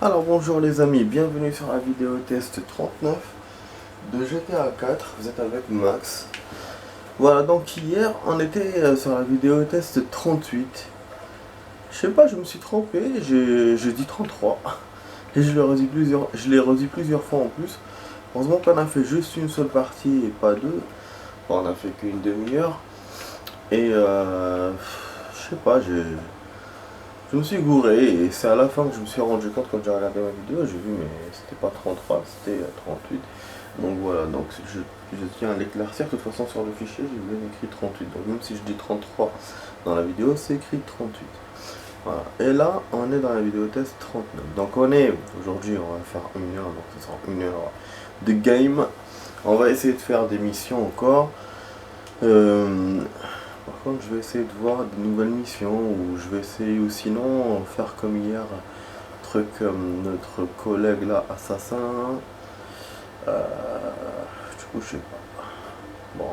Alors bonjour les amis, bienvenue sur la vidéo test 39 de GTA 4, vous êtes avec Max. Voilà, donc hier on était sur la vidéo test 38. Je sais pas, je me suis trompé, j'ai dit 33. Et je l'ai redit plusieurs fois en plus. Heureusement qu'on a fait juste une seule partie et pas deux. Bon, on a fait qu'une demi-heure. Et je sais pas, je me suis gouré et c'est à la fin que je me suis rendu compte quand j'ai regardé ma vidéo, j'ai vu mais c'était pas 33, c'était 38. Donc voilà, donc je tiens à l'éclaircir, de toute façon sur le fichier j'ai bien écrit 38. Donc même si je dis 33 dans la vidéo, c'est écrit 38. Voilà. Et là, on est dans la vidéo test 39. Donc aujourd'hui on va faire une heure, donc ce sera une heure de game. On va essayer de faire des missions encore. Par contre, je vais essayer de voir de nouvelles missions ou je vais essayer ou sinon faire comme hier, truc notre collègue là, assassin. Du coup, je sais pas. Bon,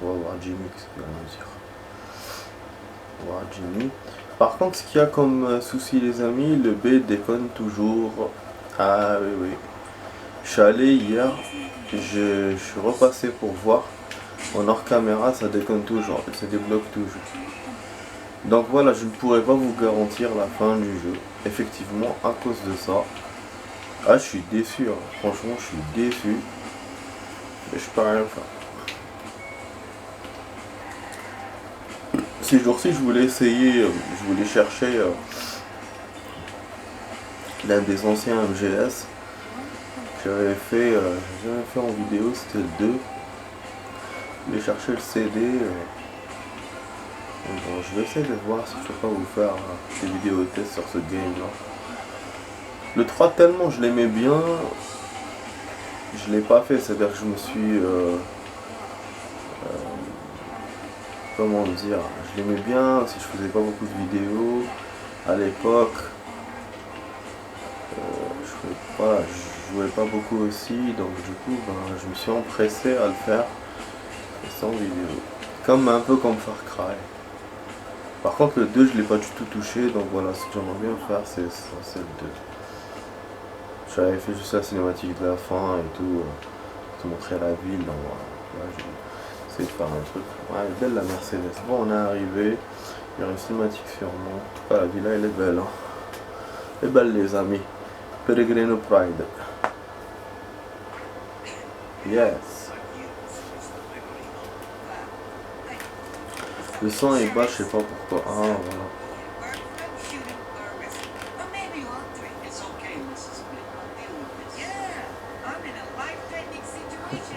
on va voir Jimmy, qu'est-ce qu'il va nous dire. On va voir Jimmy. Par contre, ce qu'il y a comme souci, les amis, le B déconne toujours. Ah oui, oui. Je suis allé hier, je suis repassé pour voir. En hors caméra, ça déconne toujours, ça débloque toujours. Donc voilà, je ne pourrais pas vous garantir la fin du jeu. Effectivement, à cause de ça. Ah, je suis déçu, hein. Franchement, je suis déçu. Mais je peux rien faire. Ces jours-ci, je voulais essayer, je voulais chercher l'un des anciens MGS. J'avais fait en vidéo, c'était le 2. Je voulais chercher le CD. Bon, je vais essayer de voir si je peux pas vous faire des vidéos tests sur ce game là. Le 3 tellement je l'aimais bien, je l'ai pas fait, c'est-à-dire que je me suis comment dire, je l'aimais bien, si je faisais pas beaucoup de vidéos à l'époque, je jouais pas beaucoup aussi, donc du coup je me suis empressé à le faire sans vidéo. Un peu comme Far Cry. Par contre le 2 je l'ai pas du tout touché, donc voilà, ce que j'aimerais bien faire c'est le 2. J'avais fait juste la cinématique de la fin et tout, te montrer la ville, donc voilà, j'ai essayé de faire un truc. Ouais, elle est belle la Mercedes. Bon, on est arrivé, il y a une cinématique sur moi. En tout cas, la villa elle est belle, hein. Elle est belle les amis. Peregrino Pride. Yes. Le son est bas, je sais pas pourquoi. Ah voilà.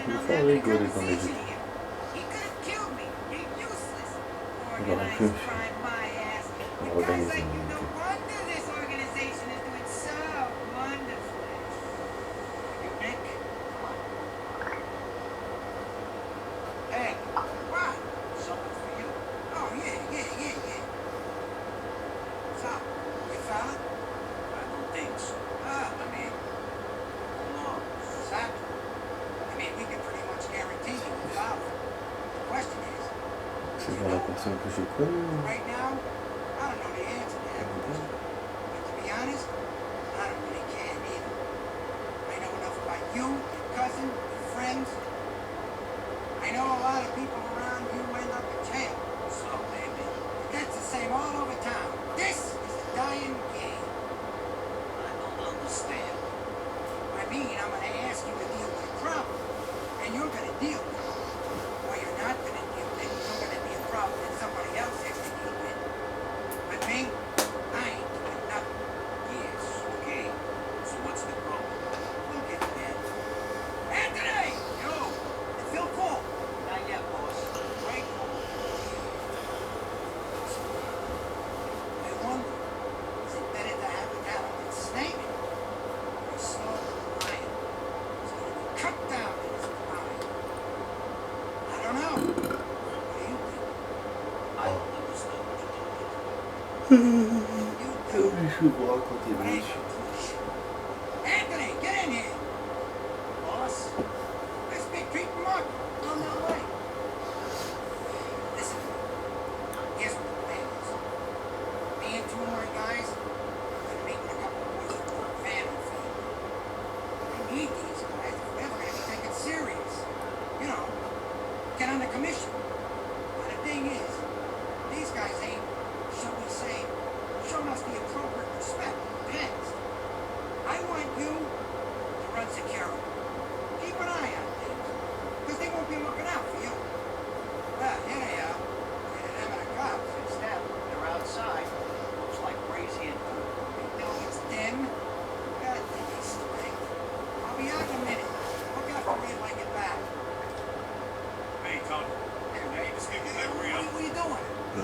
Il faut rigoler dans les vidéos. On aurait pu organiser une vidéo. C'est pas la personne que je connais.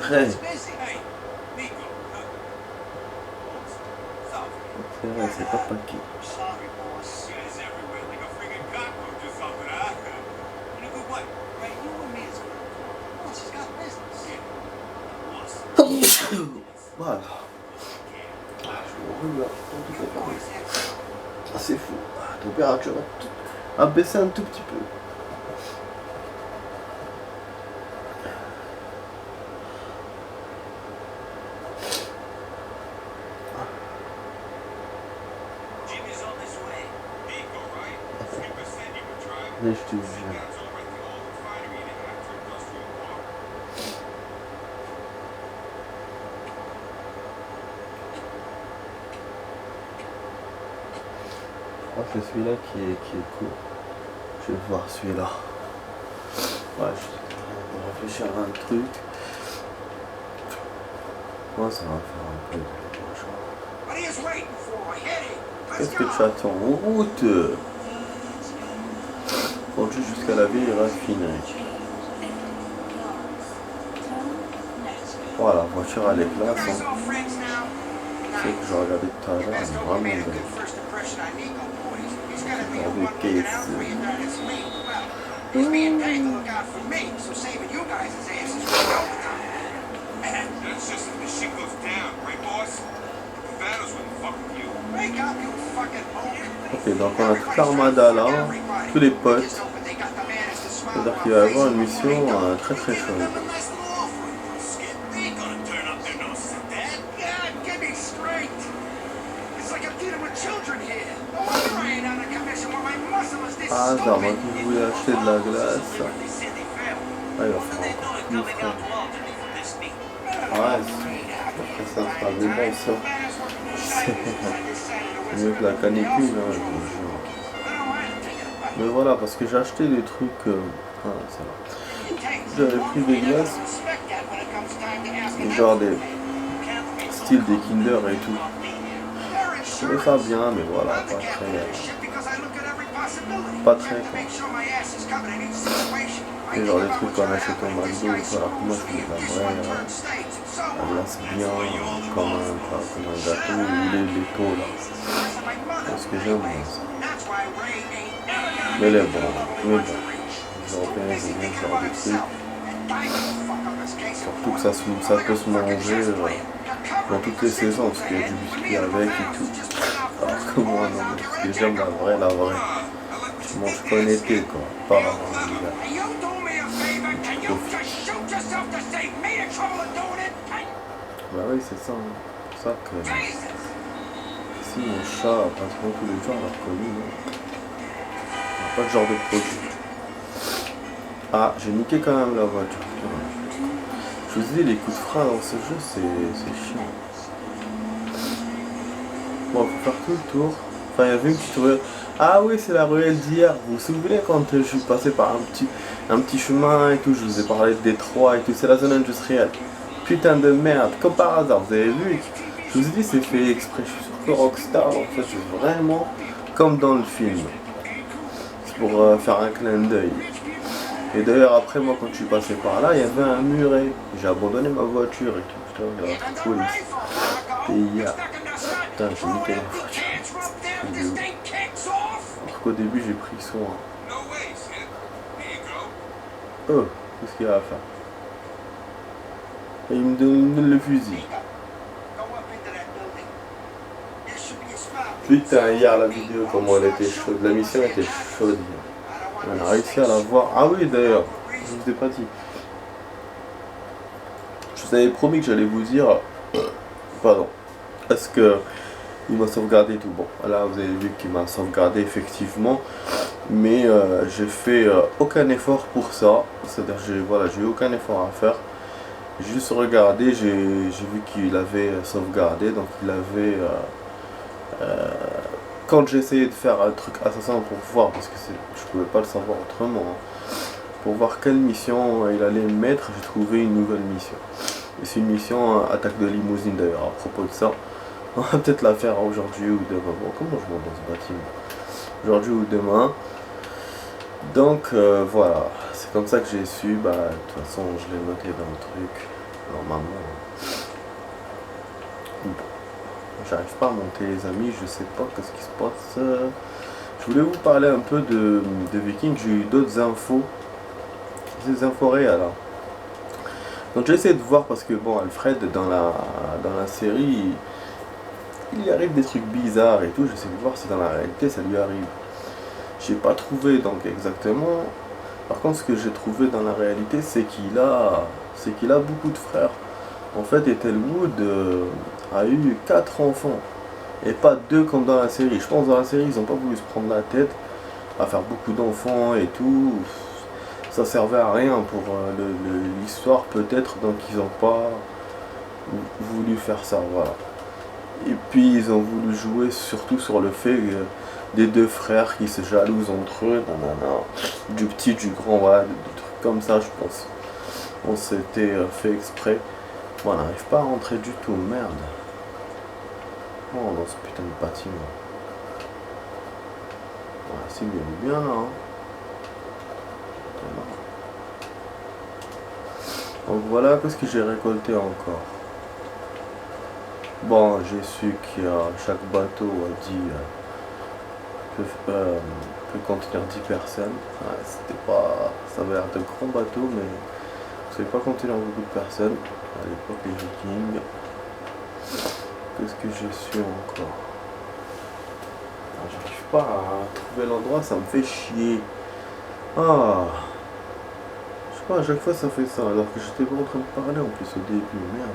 vrai. C'est vrai, c'est pas paquet. Voilà. Je me regarde. C'est fou. La température a baissé un tout petit peu. Mais je te jure. Je crois que c'est celui-là qui est cool. Je vais voir celui-là. Ouais, je suis en train de réfléchir à un truc. Moi, ça va faire un peu de... Qu'est-ce que tu attends? En route! Conduis jusqu'à la ville raffinée. Voilà, la voiture elle est classe. Hein. C'est que je regardais tout à l'heure, elle est vraiment belle. Avec caisse. Ok, donc on a toute l'armada là, tous les potes. C'est-à-dire qu'il va y avoir une mission très très chaude. Ah, ça moi qui voulais acheter de la glace. Ah, il va faire encore plus frais. Ouais, ça sera des bons ça. C'est mieux que la canicule, hein, je vous jure. Mais voilà, parce que j'ai acheté des trucs. Ah, ça va. J'avais pris des glaces. Genre des styles des Kinder et tout. Je trouvais ça bien, mais voilà, pas très quoi. C'est genre des trucs qu'on achète au McDo, alors que moi je fais de la vraie glace bien, comme un gâteau ou les taux là. C'est ce que j'aime bien ça. Mais les bons, les Européens ils aiment bien ce genre de trucs. Surtout que ça peut se manger dans toutes les saisons, parce qu'il y a du biscuit avec et tout. Alors que moi non, parce que j'aime la vraie. Je mange pas en été quoi, pas en hiver. Bah oui c'est ça, hein. C'est pour ça que si mon chat pratiquement tous les jours alors que lui non. On n'a pas de genre de produit. Ah j'ai niqué quand même la voiture. Je vous dis les coups de frein dans ce jeu c'est chiant. Bon faut faire tout le tour. Enfin il y avait une petite ruelle. Ah oui c'est la ruelle d'hier. Vous vous souvenez quand je suis passé par un petit chemin et tout, je vous ai parlé de Détroit et tout, c'est la zone industrielle. Putain de merde, comme par hasard, vous avez vu? Je vous ai dit c'est fait exprès, je suis sûr que Rockstar en fait c'est vraiment comme dans le film. C'est pour faire un clin d'œil. Et d'ailleurs après moi quand je suis passé par là, il y avait un muret. J'ai abandonné ma voiture et tout, putain, il y avait la police. Et hier, putain j'ai niqué la voiture. Alors qu'au début j'ai pris soin. Oh, qu'est-ce qu'il y a à faire? Et il me donne le fusil. Putain, hier la vidéo, comment elle était chaude. La mission était chaude. On a réussi à la voir. Ah oui, d'ailleurs, je vous ai pas dit. Je vous avais promis que j'allais vous dire. Pardon. Est-ce que il m'a sauvegardé et tout. Bon, là vous avez vu qu'il m'a sauvegardé effectivement. Mais j'ai fait aucun effort pour ça. C'est-à-dire j'ai eu aucun effort à faire. J'ai juste regardé, j'ai vu qu'il avait sauvegardé, donc il avait quand j'ai essayé de faire un truc assassin pour voir, parce que je pouvais pas le savoir autrement, hein, pour voir quelle mission il allait mettre, j'ai trouvé une nouvelle mission. Et c'est une mission attaque de limousine d'ailleurs. À propos de ça, on va peut-être la faire aujourd'hui ou demain. Bon, comment je monte dans ce bâtiment? Aujourd'hui ou demain. Donc voilà, c'est comme ça que j'ai su, bah de toute façon je l'ai noté dans le truc. normalement. Bon. J'arrive pas à monter les amis, je sais pas qu'est-ce qui se passe. Je voulais vous parler un peu de Vikings, j'ai eu d'autres infos. Des infos réelles. Hein. Donc j'ai essayé de voir parce que bon, Alfred dans la série, il lui arrive des trucs bizarres et tout, j'essaie de voir si dans la réalité ça lui arrive. J'ai pas trouvé donc exactement. Par contre ce que j'ai trouvé dans la réalité c'est qu'il a beaucoup de frères. En fait Ethelwood a eu 4 enfants et pas 2 comme dans la série. Je pense que dans la série ils ont pas voulu se prendre la tête à faire beaucoup d'enfants et tout. Ça servait à rien pour l'histoire peut-être, donc ils n'ont pas voulu faire ça, voilà. Et puis ils ont voulu jouer surtout sur le fait des 2 frères qui se jalousent entre eux, nanana, du petit, du grand, voilà, des trucs comme ça je pense. On s'était fait exprès. Bon, on n'arrive pas à rentrer du tout, merde. Oh, dans ce putain de bâtiment. Voilà, c'est bien là, hein. Donc voilà, qu'est-ce que j'ai récolté encore. Bon, j'ai su qu'il y a chaque bateau a dit peut contenir 10 personnes. Ouais, c'était pas, ça avait l'air de grands bateaux, mais ça ne savait pas contenir beaucoup de personnes. À l'époque les Vikings. Qu'est-ce que j'ai su encore? J'arrive pas à trouver l'endroit, ça me fait chier. Ah, je sais pas, à chaque fois ça fait ça, alors que j'étais pas en train de parler en plus au début, merde.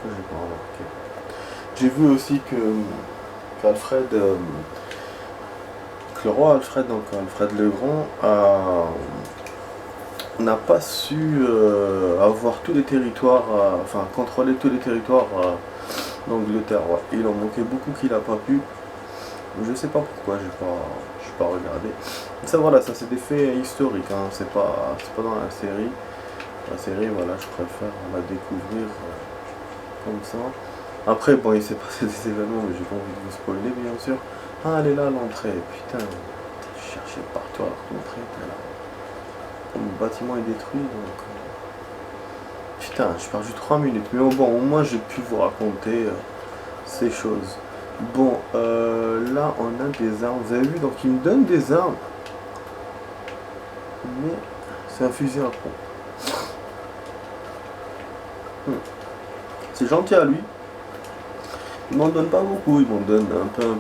J'ai pas remarqué. J'ai vu aussi qu'Alfred, que le roi Alfred, donc Alfred le Grand, n'a pas su avoir tous les territoires, enfin contrôler tous les territoires d'Angleterre. Ouais. Il en manquait beaucoup qu'il n'a pas pu. Je sais pas pourquoi, j'ai pas regardé. Ça voilà, ça c'est des faits historiques, hein. C'est pas dans la série. La série, voilà, je préfère la découvrir comme ça. Après, bon, il s'est passé des événements, mais j'ai pas envie de vous spoiler, bien sûr. Ah, elle est là, l'entrée. Putain, je cherchais partout alors que l'entrée était là. Le bâtiment est détruit, donc... Putain, j'ai perdu 3 minutes. Mais bon, au moins, j'ai pu vous raconter ces choses. Bon, là, on a des armes. Vous avez vu, donc il me donne des armes. Mais c'est un fusil à pompe. C'est gentil à lui. Il m'en donne pas beaucoup, il m'en donne un peu.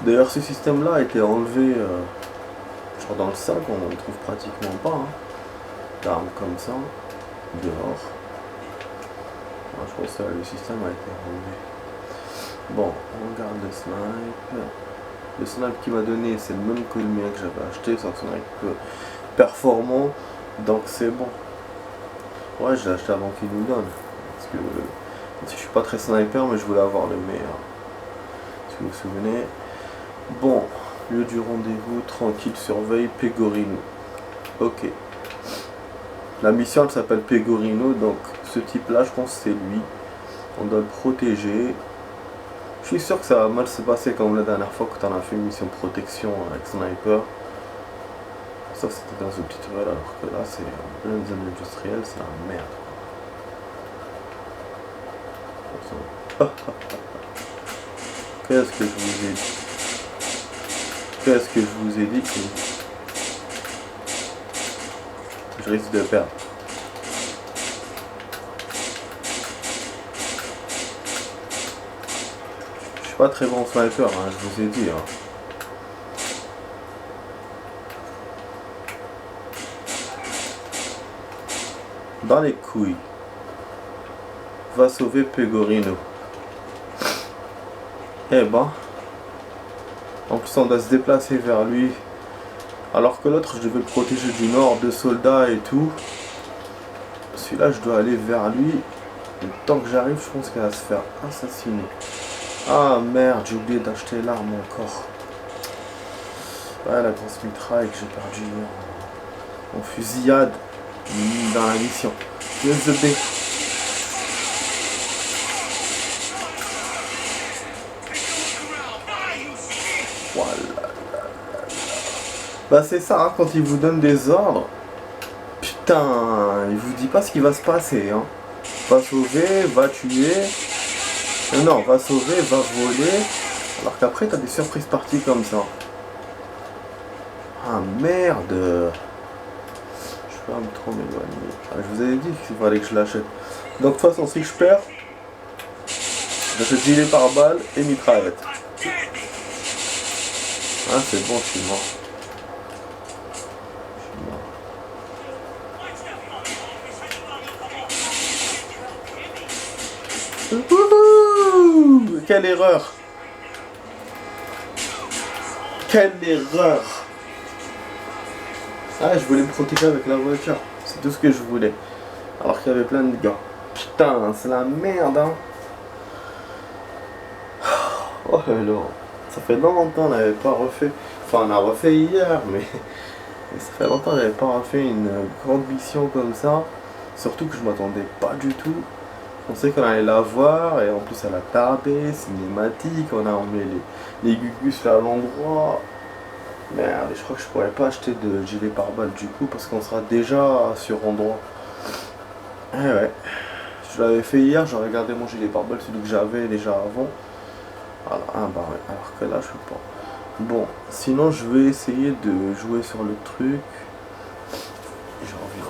D'ailleurs, ce système-là a été enlevé genre dans le sac, on ne le trouve pratiquement pas. Hein. D'armes comme ça, dehors. Alors, je pense que le système a été enlevé. Bon, on regarde le snipe. Le snipe qu'il m'a donné, c'est le même que le mien que j'avais acheté, c'est un snipe performant, donc c'est bon. Ouais, je l'ai acheté avant qu'il nous donne. Parce que je suis pas très sniper, mais je voulais avoir le meilleur. Si vous vous souvenez. Bon, lieu du rendez-vous, tranquille, surveille, Pegorino. Ok. La mission, elle s'appelle Pegorino, donc ce type-là, je pense que c'est lui. On doit le protéger. Je suis sûr que ça va mal se passer comme la dernière fois que tu en as fait une mission de protection avec sniper. Ça, c'était dans une petite ruelle, alors que là, c'est une zone industrielle, c'est la merde. Qu'est-ce que je vous ai dit? Qu'est-ce que je vous ai dit que je risque de perdre? Je suis pas très bon sniper, hein, je vous ai dit. Hein. Dans les couilles. Va sauver Pegorino. Eh ben. En plus on doit se déplacer vers lui. Alors que l'autre je devais le protéger du nord de soldats et tout. Celui-là je dois aller vers lui. Le temps que j'arrive je pense qu'elle va se faire assassiner. Ah merde, j'ai oublié d'acheter l'arme encore. Ouais, la grosse mitraille que j'ai perdue en fusillade dans la mission. USB. Voilà. Bah c'est ça, hein, quand il vous donne des ordres. Putain. Putain, il vous dit pas ce qui va se passer, hein. Va sauver, va tuer. Non, va sauver, va voler. Alors qu'après, t'as des surprises parties comme ça. Ah merde. Je vais pas trop m'éloigner. Ah, je vous avais dit qu'il fallait que je l'achète. Donc de toute façon, si je perds, j'achète gilet pare-balles et mitraillette. Ah, c'est bon, je suis mort. Wouhou! Quelle erreur! Quelle erreur! Ah, je voulais me protéger avec la voiture. C'est tout ce que je voulais. Alors qu'il y avait plein de gars. Putain, c'est la merde, hein! Oh là là! Ça fait longtemps qu'on n'avait pas refait. Enfin, on a refait hier, mais ça fait longtemps qu'on n'avait pas refait une grande mission comme ça. Surtout que je m'attendais pas du tout. On sait qu'on allait la voir et en plus elle a tardé, cinématique, on a emmené les gugus là à l'endroit. Merde, je crois que je pourrais pas acheter de gilet pare-balles du coup parce qu'on sera déjà sur endroit. Eh ouais, je l'avais fait hier, j'aurais regardé mon gilet pare-balles, celui que j'avais déjà avant. Voilà, ah bah ouais, alors que là je peux pas. Bon, sinon je vais essayer de jouer sur le truc. Je reviens.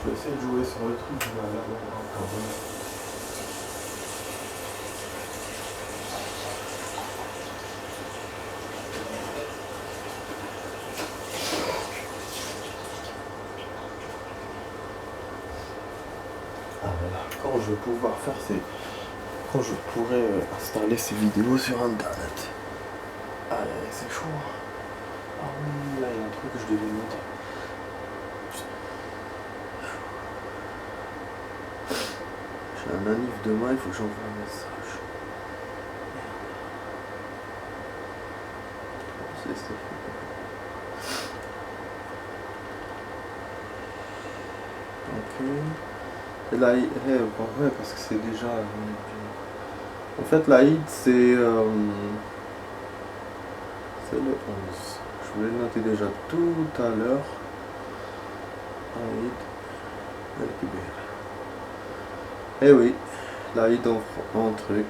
Je vais essayer de jouer sur le truc, je vais aller quand même. Ah voilà, quand je vais pouvoir faire quand je pourrai installer ces vidéos sur internet. Ah c'est chaud. Ah oui, là il y a un truc que je devais mettre. J'ai un anniv demain, il faut que j'envoie un message. Ok. Et là, ouais, parce que c'est déjà. En fait, l'Aïd, c'est le 11. Je voulais le noter déjà tout à l'heure. Aïd El-Kibir. Eh oui, l'Aïd en truc.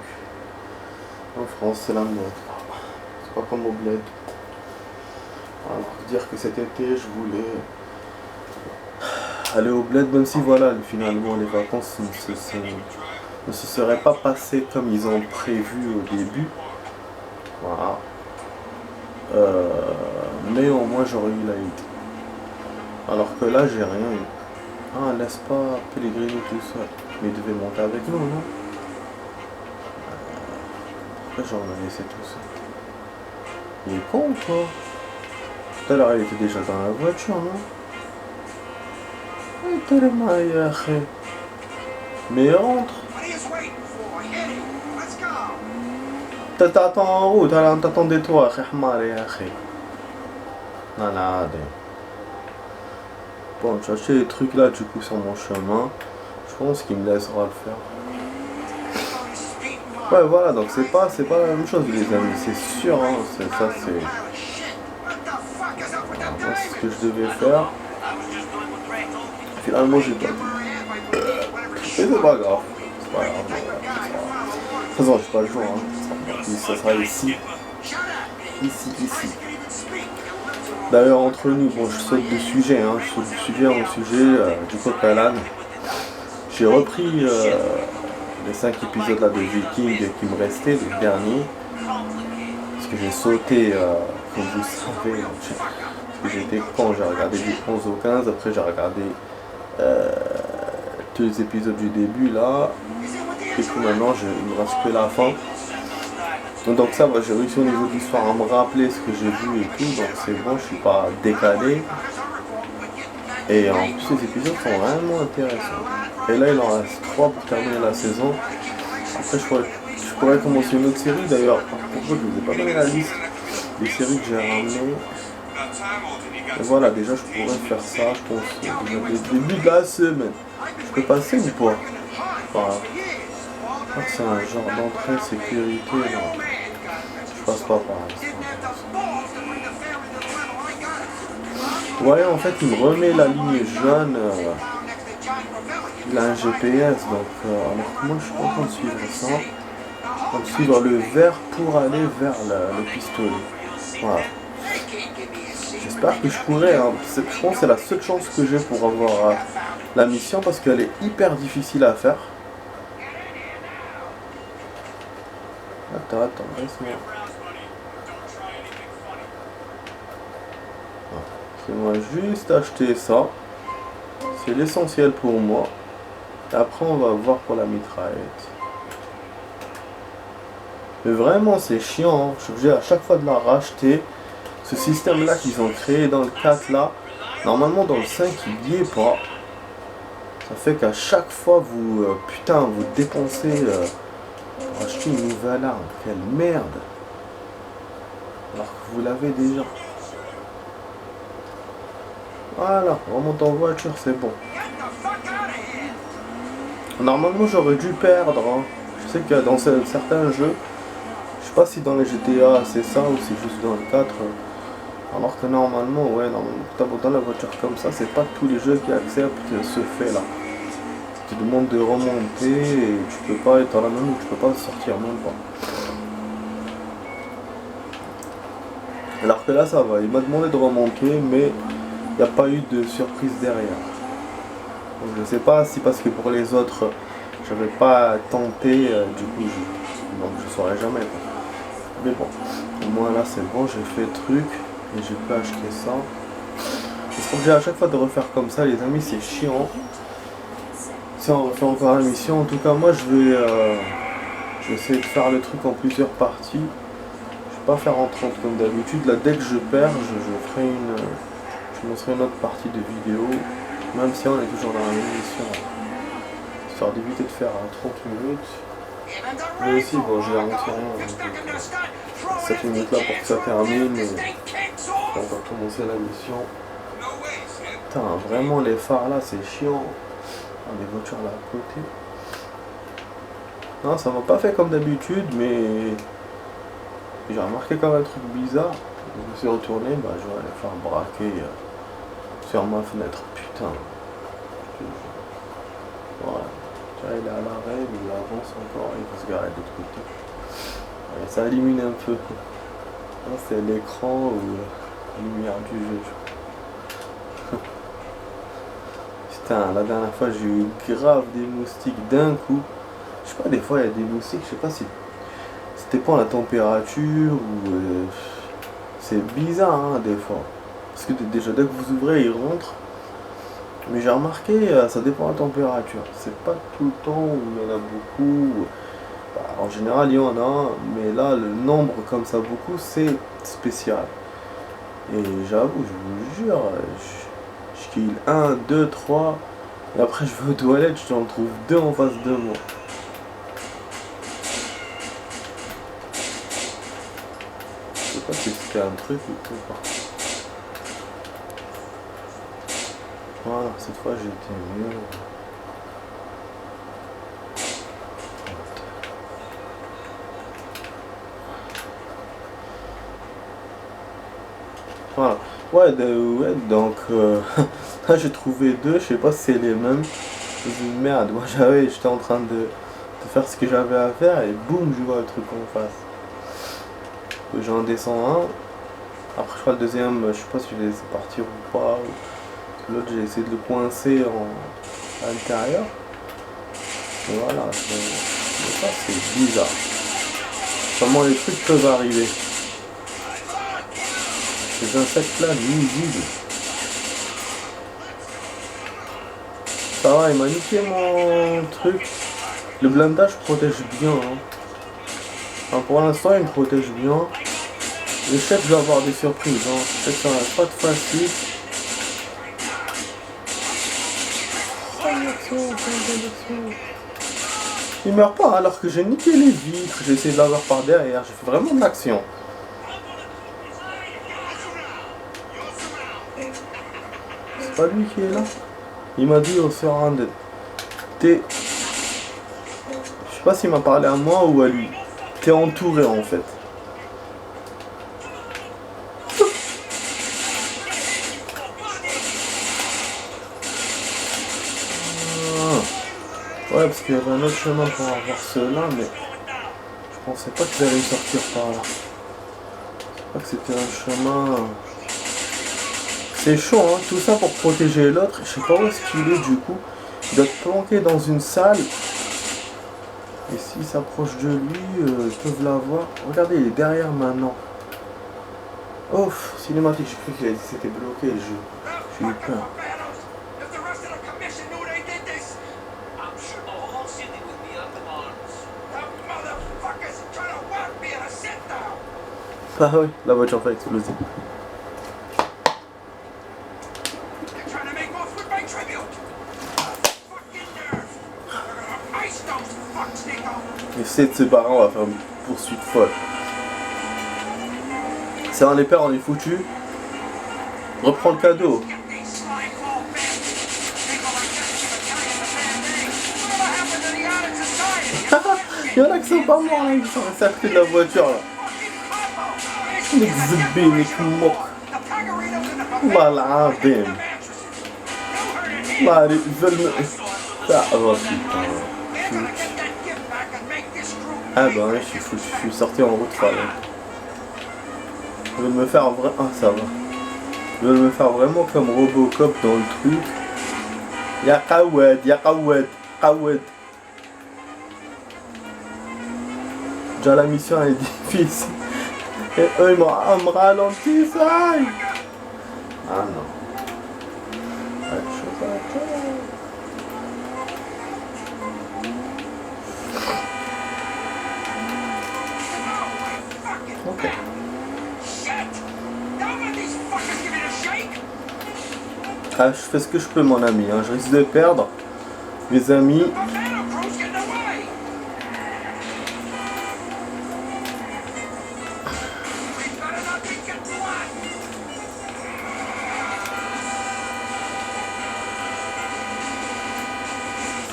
En France, c'est la mode. C'est pas comme au bled. Alors, dire que cet été, je voulais aller au bled, même si voilà, finalement, les vacances ne se seraient pas passées comme ils ont prévu au début. Voilà. Mais au moins, j'aurais eu l'Aïd. Alors que là, j'ai rien eu. Ah, laisse pas Pellegrino tout seul. Mais il devait monter avec nous, non? Pourquoi j'en ai laissé tout seul? Il est con, toi? Tout à l'heure, il était déjà dans la voiture, non? Mais rentre! T'attends en route, t'attendais-toi, malade. Bon, j'ai acheté les trucs là du coup sur mon chemin. Je pense qu'il me laissera le faire. Ouais voilà, donc c'est pas la même chose les amis, c'est sûr, hein, ça c'est... Voilà, moi c'est ce que je devais faire. Finalement j'ai pas pu. Mais c'est pas grave. C'est pas grave. De toute façon j'ai pas le choix, hein. Ça sera ici. Ici. D'ailleurs entre nous, bon je saute de sujet, hein, je saute de sujet en sujet du coq à l'âne. J'ai repris les 5 épisodes là de Viking qui me restaient, les derniers. Parce que j'ai sauté, comme vous savez, parce que j'étais con, j'ai regardé du 11 au 15, après j'ai regardé tous les épisodes du début là. Et puis maintenant il me reste que la fin. Donc ça va, j'ai réussi au niveau de l'histoire à me rappeler ce que j'ai vu et tout, donc c'est bon, je suis pas décalé. Et en plus les épisodes sont vraiment intéressants. Et là il en reste 3 pour terminer la saison. Après je pourrais commencer une autre série d'ailleurs. Pourquoi je vous ai pas donné la liste des séries que j'ai ramenées. Et voilà, déjà je pourrais faire ça, je pense, au début de la semaine. Je peux passer ou pas? Voilà. Je crois que c'est un genre d'entrée sécurité. Non. Je passe pas par l'instant. Ouais, en fait, il me remet la ligne jaune. Il a un GPS, donc alors que moi je suis pas en train de suivre ça. En train de suivre le vert pour aller vers le pistolet. Voilà. J'espère que je pourrai. Hein. Je pense que c'est la seule chance que j'ai pour avoir la mission parce qu'elle est hyper difficile à faire. Attends, laisse-moi. Laisse-moi juste acheter ça. C'est l'essentiel pour moi. Et après, on va voir pour la mitraillette. Mais vraiment, c'est chiant. Hein. Je suis obligé à chaque fois de la racheter. Ce système-là qu'ils ont créé dans le 4 là, normalement dans le 5, il n'y est pas. Ça fait qu'à chaque fois, vous vous dépensez pour acheter une nouvelle arme. Quelle merde. Alors que vous l'avez déjà. Voilà, on remonte en voiture, c'est bon. Normalement, j'aurais dû perdre. Hein. Je sais que dans certains jeux, je sais pas si dans les GTA c'est ça ou c'est juste dans le 4. Alors que normalement, dans la voiture comme ça, c'est pas tous les jeux qui acceptent ce fait là. Tu demandes de remonter et tu peux pas être dans la même ou tu peux pas sortir même pas. Alors que là ça va, il m'a demandé de remonter mais il n'y a pas eu de surprise derrière. Donc je sais pas si parce que pour les autres j'avais pas tenté, du coup donc je saurais jamais quoi. Mais bon, au moins là c'est bon, j'ai fait le truc et j'ai pu acheter ça. Je suis obligé à chaque fois de refaire comme ça les amis, c'est chiant. Si on refait encore la mission, en tout cas moi je vais essayer de faire le truc en plusieurs parties. Je vais pas faire en 30 comme d'habitude. Là dès que je perds, je montrerai une autre partie de vidéo. Même si on est toujours dans la même mission. Histoire d'éviter de faire 30 minutes. Mais aussi bon j'ai garanti rien. 7 minutes là pour que ça termine. On va commencer la mission. Putain, vraiment les phares là c'est chiant. Des voitures là à côté. Non, ça m'a pas fait comme d'habitude, mais j'ai remarqué quand même un truc bizarre. Je me suis retourné, bah je vais aller faire braquer sur ma fenêtre. Putain. Voilà. Tu vois, il est à l'arrêt, mais il avance encore, il va se garer de l'autre côté. Ouais, ça illumine un peu. C'est l'écran ou la lumière du jeu. Putain, la dernière fois j'ai eu grave des moustiques d'un coup. Je sais pas, des fois il y a des moustiques, je sais pas si c'était pas la température ou c'est bizarre hein, des fois. Parce que déjà dès que vous ouvrez ils rentrent. Mais j'ai remarqué ça dépend de la température. C'est pas tout le temps où il y en a beaucoup. Bah, en général il y en a, mais là le nombre comme ça beaucoup c'est spécial. Et j'avoue, je vous jure, je kill 1, 2, 3. Et après je vais aux toilettes, j'en trouve 2 en face de moi. Je sais pas si c'était un truc ou pas. Voilà, cette fois j'ai été mieux. Voilà. Ouais, donc là j'ai trouvé 2, je sais pas si c'est les mêmes. Je dis merde, moi j'étais en train de faire ce que j'avais à faire et boum, je vois le truc en face. J'en descends un. Après je crois le deuxième, je sais pas si je vais laisser partir ou pas. L'autre j'ai essayé de le coincer à l'intérieur. Et voilà, ça c'est bizarre. Comment les trucs peuvent arriver. Ces insectes là nuisibles. Ça va, il m'a niqué mon truc. Le blindage protège bien. Hein. Enfin, pour l'instant il me protège bien. Je sais que je vais avoir des surprises. Hein. Je sais que ça va pas être facile. Il meurt pas alors que j'ai niqué les vitres. J'ai essayé de l'avoir par derrière. J'ai fait vraiment de l'action. C'est pas lui qui est là. Il m'a dit au surrounded. Je sais pas s'il m'a parlé à moi ou à lui. T'es entouré en fait. Ouais, parce qu'il y avait un autre chemin pour avoir ceux-là, mais je pensais pas qu'ils allaient me sortir par là. Je sais pas que c'était un chemin. C'est chaud, hein, tout ça pour protéger l'autre. Je sais pas où est-ce qu'il est du coup. Il doit être planqué dans une salle. Et s'il s'approche de lui, ils peuvent l'avoir. Regardez, il est derrière maintenant. Ouf, cinématique, j'ai cru qu'il a dit que c'était bloqué le jeu. J'ai eu peur. Ah oui, la voiture va exploser. Essayer de se barrer, on va faire une poursuite folle. C'est un les pères, on est foutu. Reprends le cadeau. Il y en a qui sont pas morts là, ils sont restés à côté de la voiture là. Les zubis, les kmouk. Voilà, bim. Bah, ils veulent me. Ah, oh putain. Ah bah ouais, je suis sorti en route folle. Ils veulent me faire vraiment. Ah, ça va. Ils veulent me faire vraiment comme Robocop dans le truc. Y'a Kawed, Kawed. Déjà la mission est difficile. Et eux ils me ralentissent. Ah non. Ok. Ah, je fais ce que je peux mon ami, hein. Je risque de perdre mes amis.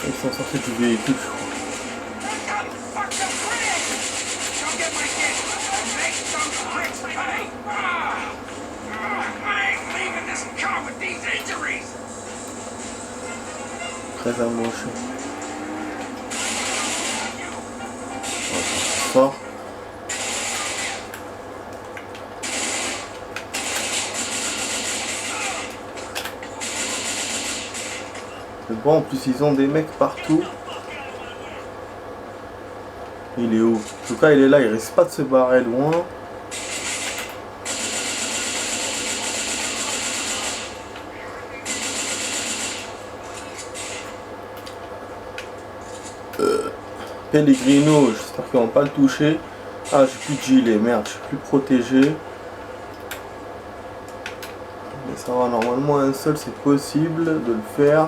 Ils sont sortis du véhicule, je crois. Très amoché. Fort. C'est bon, en plus ils ont des mecs partout. Il est où? En tout cas il est là, il risque pas de se barrer loin. Pellegrino, j'espère qu'ils vont pas le toucher. Ah, j'ai plus de gilet, merde, je suis plus protégé. Mais ça va, normalement un seul c'est possible de le faire.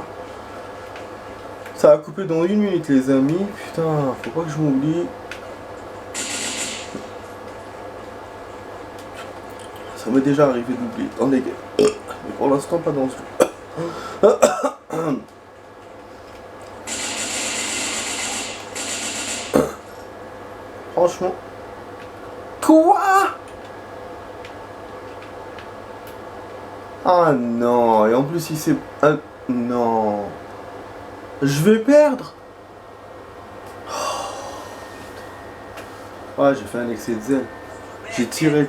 Ça va couper dans 1 minute les amis. Putain, faut pas que je m'oublie. Ça m'est déjà arrivé d'oublier. Attendez, mais pour l'instant pas dans ce jeu. Franchement. Quoi? Ah non, et en plus il s'est... Ah, non. Je vais perdre. Ouais, j'ai fait un excès de zèle. J'ai tiré.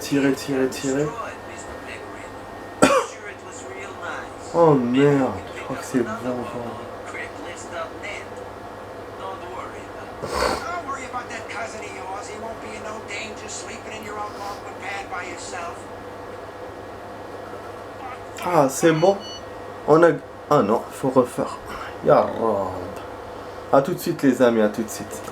Oh merde, je crois que c'est bon. Ah, c'est bon. On a... Ah non, il faut refaire. Ya Rab. A tout de suite les amis, à tout de suite.